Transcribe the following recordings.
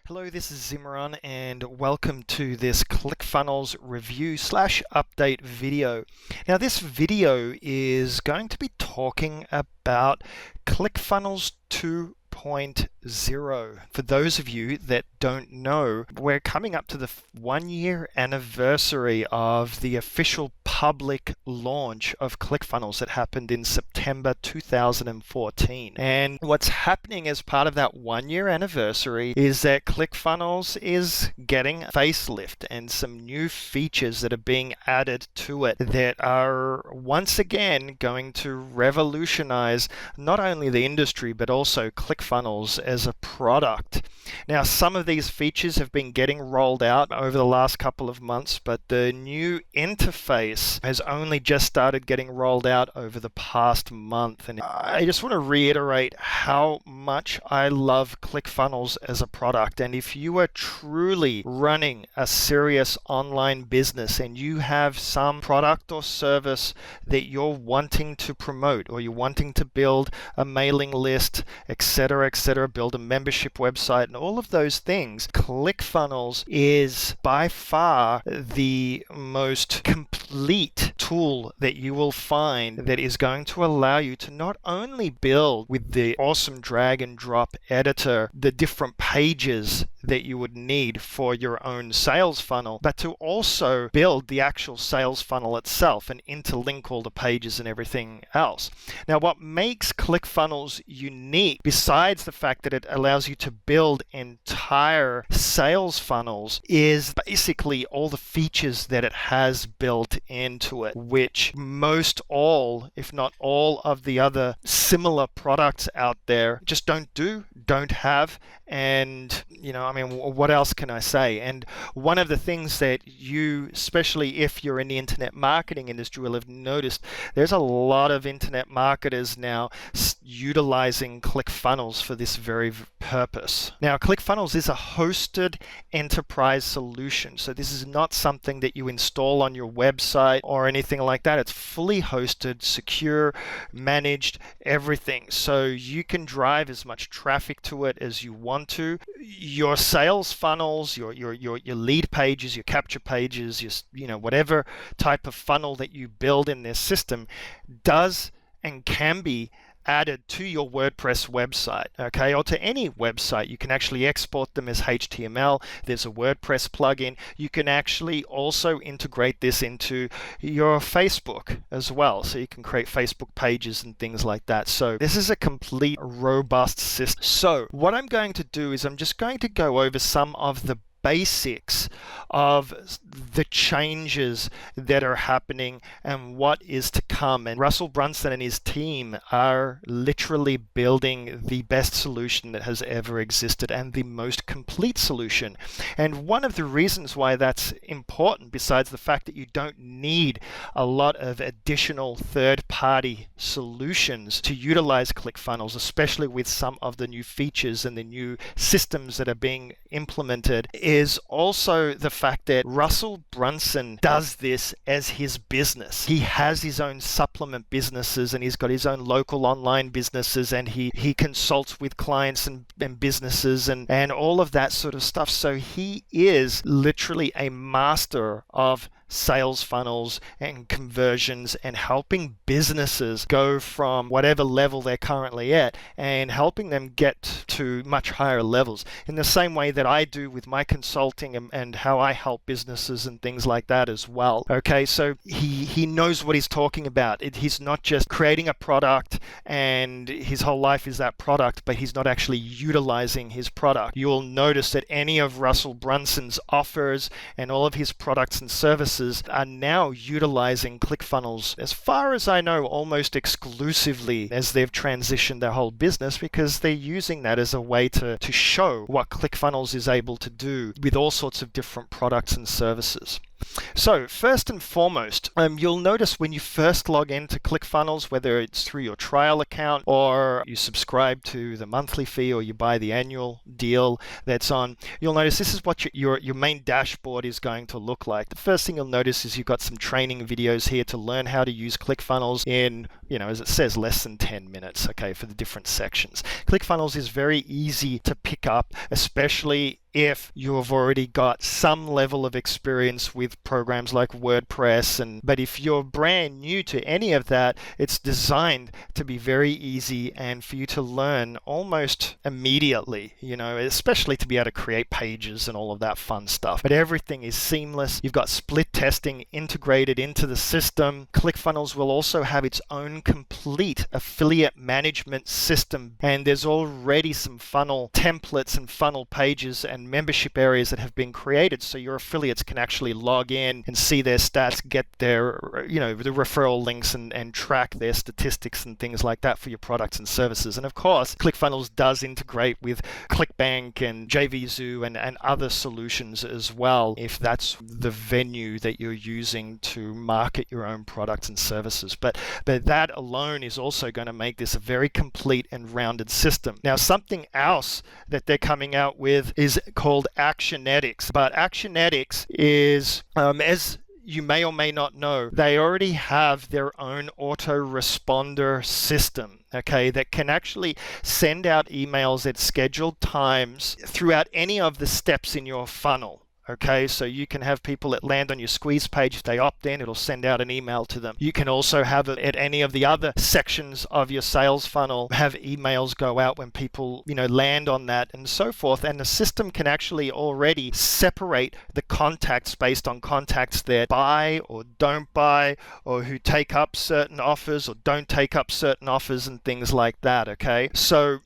Hello, this is Zimran and welcome to this Clickfunnels Review / update video. Now this video is going to be talking about Clickfunnels 2.0. For those of you that don't know, we're coming up to the 1-year anniversary of the official public launch of Clickfunnels that happened in September 2014. And what's happening as part of that 1-year anniversary is that Clickfunnels is getting a facelift and some new features that are being added to it that are once again going to revolutionize not only the industry but also Clickfunnels as a product. Now, some of these features have been getting rolled out over the last couple of months, but the new interface has only just started getting rolled out over the past month. And I just want to reiterate how much I love Clickfunnels as a product. And if you are truly running a serious online business and you have some product or service that you're wanting to promote, or you're wanting to build a mailing list, etc., build a membership website, and all of those things, Clickfunnels is by far the most complete tool that you will find that is going to allow you to not only build with the awesome drag and drop editor the different pages that you would need for your own sales funnel, but to also build the actual sales funnel itself and interlink all the pages and everything else. Now, what makes Clickfunnels unique, besides the fact that it allows you to build entire sales funnels, is basically all the features that it has built into it, which most all, if not all, of the other similar products out there just don't have. And what else can I say? And one of the things that you, especially if you're in the internet marketing industry, will have noticed, there's a lot of internet marketers now utilizing Clickfunnels for this very purpose. Now, Clickfunnels is a hosted enterprise solution. So this is not something that you install on your website or anything like that. It's fully hosted, secure, managed, everything. So you can drive as much traffic to it as you want to. Your sales funnels, your lead pages, your capture pages, your whatever type of funnel that you build in this system does and can be added to your WordPress website, okay, or to any website. You can actually export them as HTML. There's a WordPress plugin. You can actually also integrate this into your Facebook as well, so you can create Facebook pages and things like that. So this is a complete robust system. So what I'm going to do is I'm just going to go over some of the basics of the changes that are happening and what is to come. And Russell Brunson and his team are literally building the best solution that has ever existed and the most complete solution. And one of the reasons why that's important, besides the fact that you don't need a lot of additional third-party solutions to utilize Clickfunnels, especially with some of the new features and the new systems that are being implemented, is also the fact that Russell Brunson does this as his business. He has his own supplement businesses, and he's got his own local online businesses, and he consults with clients and businesses and all of that sort of stuff. So he is literally a master of sales funnels and conversions and helping businesses go from whatever level they're currently at and helping them get to much higher levels, in the same way that I do with my consulting and how I help businesses and things like that as well. Okay, so he knows what he's talking about. He's not just creating a product and his whole life is that product, but he's not actually utilizing his product. You'll notice that any of Russell Brunson's offers and all of his products and services are now utilizing Clickfunnels, as far as I know, almost exclusively as they've transitioned their whole business, because they're using that as a way to show what Clickfunnels is able to do with all sorts of different products and services. So first and foremost, you'll notice when you first log into Clickfunnels, whether it's through your trial account or you subscribe to the monthly fee or you buy the annual deal that's on, you'll notice this is what your main dashboard is going to look like. The first thing you'll notice is you've got some training videos here to learn how to use Clickfunnels in as it says, less than 10 minutes, okay, for the different sections. ClickFunnels is very easy to pick up, especially if you have already got some level of experience with programs like WordPress. But if you're brand new to any of that, it's designed to be very easy and for you to learn almost immediately, especially to be able to create pages and all of that fun stuff. But everything is seamless. You've got split testing integrated into the system. ClickFunnels will also have its own complete affiliate management system, and there's already some funnel templates and funnel pages and membership areas that have been created so your affiliates can actually log in and see their stats, get their the referral links and track their statistics and things like that for your products and services. And of course, ClickFunnels does integrate with ClickBank and JVZoo and other solutions as well, if that's the venue that you're using to market your own products and services. But that alone is also going to make this a very complete and rounded system. Now, something else that they're coming out with is called Actionetics. But Actionetics is, as you may or may not know, they already have their own autoresponder system, okay, that can actually send out emails at scheduled times throughout any of the steps in your funnel. Okay, so you can have people that land on your squeeze page. If they opt in, it'll send out an email to them. You can also have it at any of the other sections of your sales funnel, have emails go out when people, land on that and so forth. And the system can actually already separate the contacts based on contacts that buy or don't buy, or who take up certain offers or don't take up certain offers and things like that. Okay, so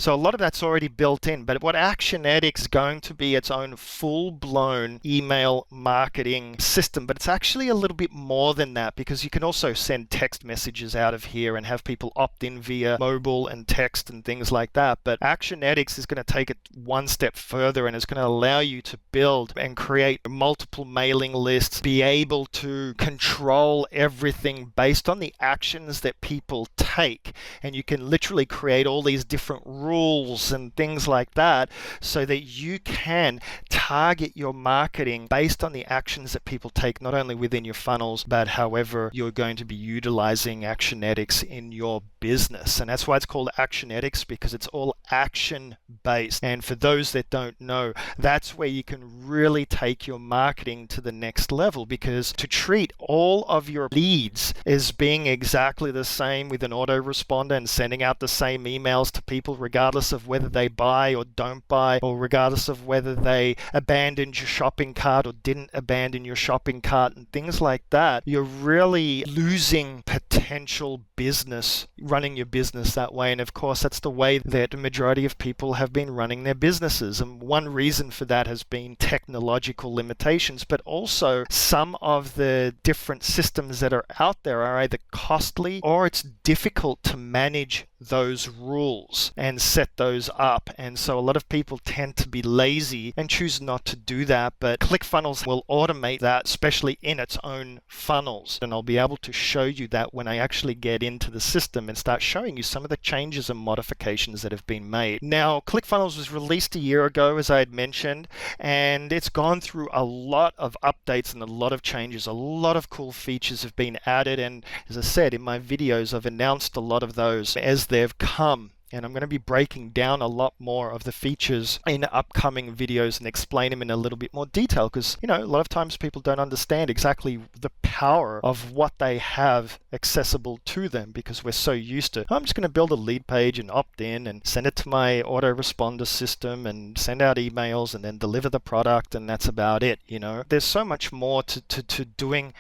a lot of that's already built in. But what Actionetics is going to be its own full-blown email marketing system, but it's actually a little bit more than that, because you can also send text messages out of here and have people opt in via mobile and text and things like that. But Actionetics is going to take it one step further and is going to allow you to build and create multiple mailing lists, be able to control everything based on the actions that people take. And you can literally create all these different rules and things like that so that you can target your marketing based on the actions that people take, not only within your funnels, but however you're going to be utilizing Actionetics in your business. And that's why it's called Actionetics, because it's all action based. And for those that don't know, that's where you can really take your marketing to the next level, because to treat all of your leads as being exactly the same with an autoresponder and sending out the same emails to people regardless of whether they buy or don't buy, or regardless of whether they abandoned your shopping cart or didn't abandon your shopping cart and things like that, you're really losing potential business running your business that way. And of course, that's the way that the majority of people have been running their businesses. And one reason for that has been technological limitations, but also some of the different systems that are out there are either costly or it's difficult to manage those rules and set those up. And so a lot of people tend to be lazy and choose not to do that. But ClickFunnels will automate that, especially in its own funnels. And I'll be able to show you that when I actually get into the system and start showing you some of the changes and modifications that have been made. Now, ClickFunnels was released a year ago, as I had mentioned, and it's gone through a lot of updates and a lot of changes. A lot of cool features have been added. And as I said, in my videos, I've announced a lot of those as they've come. And I'm going to be breaking down a lot more of the features in upcoming videos and explain them in a little bit more detail, because, a lot of times people don't understand exactly the power of what they have accessible to them, because we're so used to, I'm just going to build a lead page and opt in and send it to my autoresponder system and send out emails and then deliver the product, and that's about it. There's so much more to doing,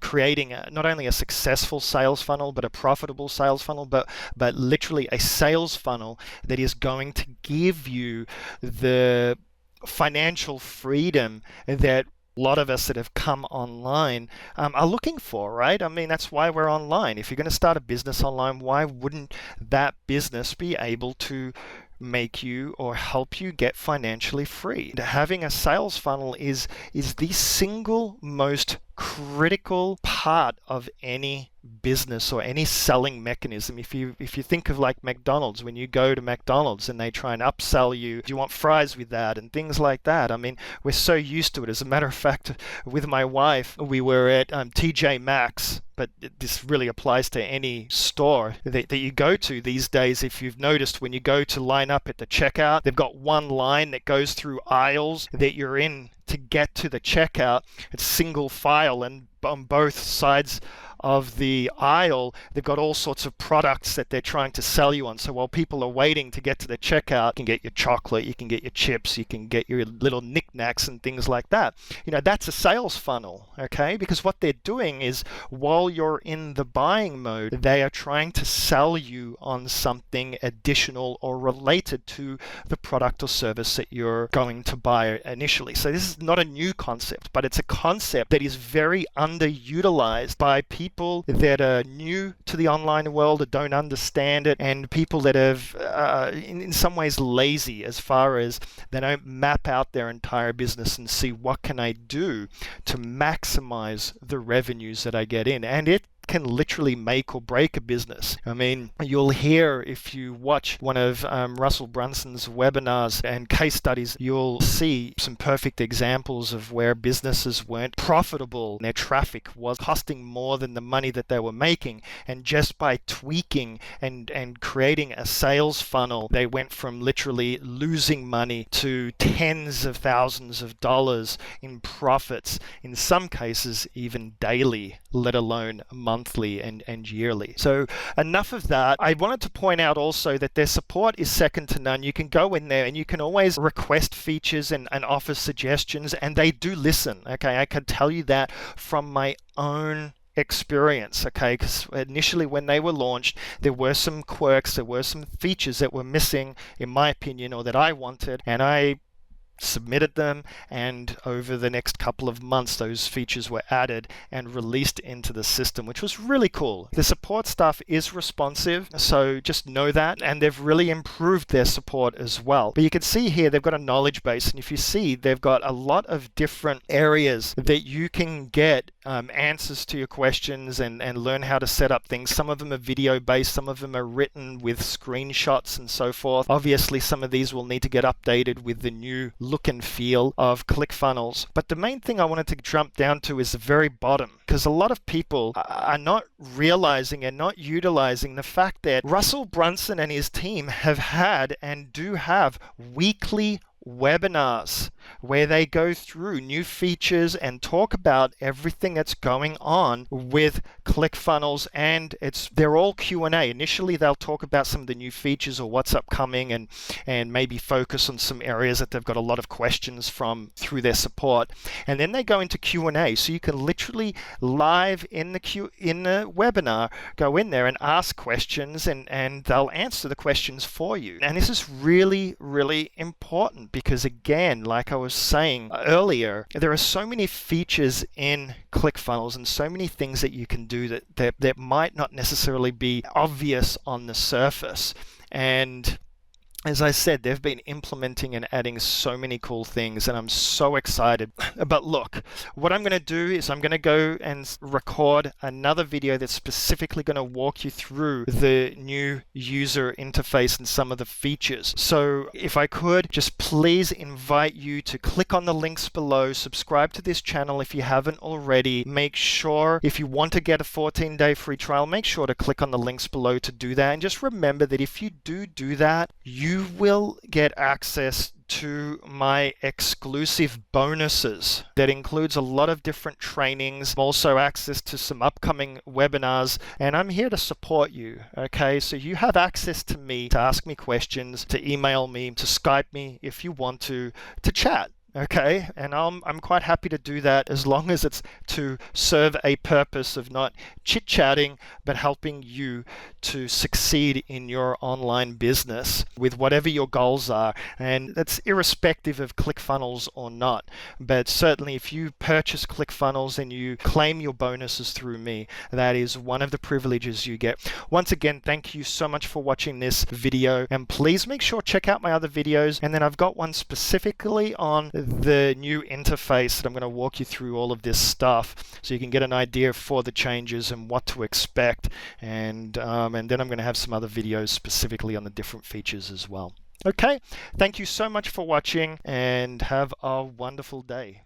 creating not only a successful sales funnel, but a profitable sales funnel, but literally a sales funnel that is going to give you the financial freedom that a lot of us that have come online are looking for, right? I mean, that's why we're online. If you're going to start a business online, why wouldn't that business be able to make you or help you get financially free? Having a sales funnel is the single most critical part of any business or any selling mechanism. If you think of like McDonald's, when you go to McDonald's and they try and upsell you, do you want fries with that and things like that? I mean, we're so used to it. As a matter of fact, with my wife, we were at TJ Maxx, but this really applies to any store that you go to these days. If you've noticed, when you go to line up at the checkout, they've got one line that goes through aisles that you're in to get to the checkout. It's single file, and on both sides of the aisle, they've got all sorts of products that they're trying to sell you on. So while people are waiting to get to the checkout, you can get your chocolate, you can get your chips, you can get your little knickknacks and things like that. That's a sales funnel, okay? Because what they're doing is, while you're in the buying mode, they are trying to sell you on something additional or related to the product or service that you're going to buy initially. So this is not a new concept, but it's a concept that is very underutilized by people that are new to the online world, that don't understand it, and people that have in some ways lazy, as far as they don't map out their entire business and see what can I do to maximize the revenues that I get in. And it can literally make or break a business. I mean, you'll hear, if you watch one of Russell Brunson's webinars and case studies, you'll see some perfect examples of where businesses weren't profitable. Their traffic was costing more than the money that they were making, and just by tweaking and creating a sales funnel, they went from literally losing money to tens of thousands of dollars in profits, in some cases even daily, let alone monthly and yearly. So enough of that. I wanted to point out also that their support is second to none. You can go in there and you can always request features and offer suggestions, and they do listen. Okay, I can tell you that from my own experience, okay? Because initially when they were launched, there were some quirks, there were some features that were missing, in my opinion, or that I wanted, and I submitted them, and over the next couple of months those features were added and released into the system, which was really cool. The support staff is responsive, so just know that, and they've really improved their support as well. But you can see here they've got a knowledge base, and if you see, they've got a lot of different areas that you can get answers to your questions and learn how to set up things. Some of them are video based, some of them are written with screenshots and so forth. Obviously some of these will need to get updated with the new look and feel of ClickFunnels. But the main thing I wanted to jump down to is the very bottom, because a lot of people are not realizing and not utilizing the fact that Russell Brunson and his team have had and do have weekly webinars where they go through new features and talk about everything that's going on with ClickFunnels, and they're all Q&A. Initially they'll talk about some of the new features or what's upcoming, and maybe focus on some areas that they've got a lot of questions from through their support, and then they go into Q&A. So you can literally live in the webinar go in there and ask questions, and they'll answer the questions for you. And this is really, really important, because again, like I was saying earlier, there are so many features in ClickFunnels and so many things that you can do that might not necessarily be obvious on the surface. And as I said, they've been implementing and adding so many cool things, and I'm so excited. But look, what I'm going to do is I'm going to go and record another video that's specifically going to walk you through the new user interface and some of the features. So if I could just please invite you to click on the links below, subscribe to this channel if you haven't already. Make sure, if you want to get a 14-day free trial, make sure to click on the links below to do that. And just remember that if you do that, you will get access to my exclusive bonuses that includes a lot of different trainings, also access to some upcoming webinars, and I'm here to support you. Okay, so you have access to me to ask me questions, to email me, to Skype me if you want to chat. Okay, and I'm quite happy to do that, as long as it's to serve a purpose of not chit-chatting, but helping you to succeed in your online business with whatever your goals are. And that's irrespective of ClickFunnels or not. But certainly if you purchase ClickFunnels and you claim your bonuses through me, that is one of the privileges you get. Once again, thank you so much for watching this video, and please make sure check out my other videos. And then I've got one specifically on the new interface that I'm going to walk you through all of this stuff so you can get an idea for the changes and what to expect. And then I'm going to have some other videos specifically on the different features as well. Okay, thank you so much for watching and have a wonderful day.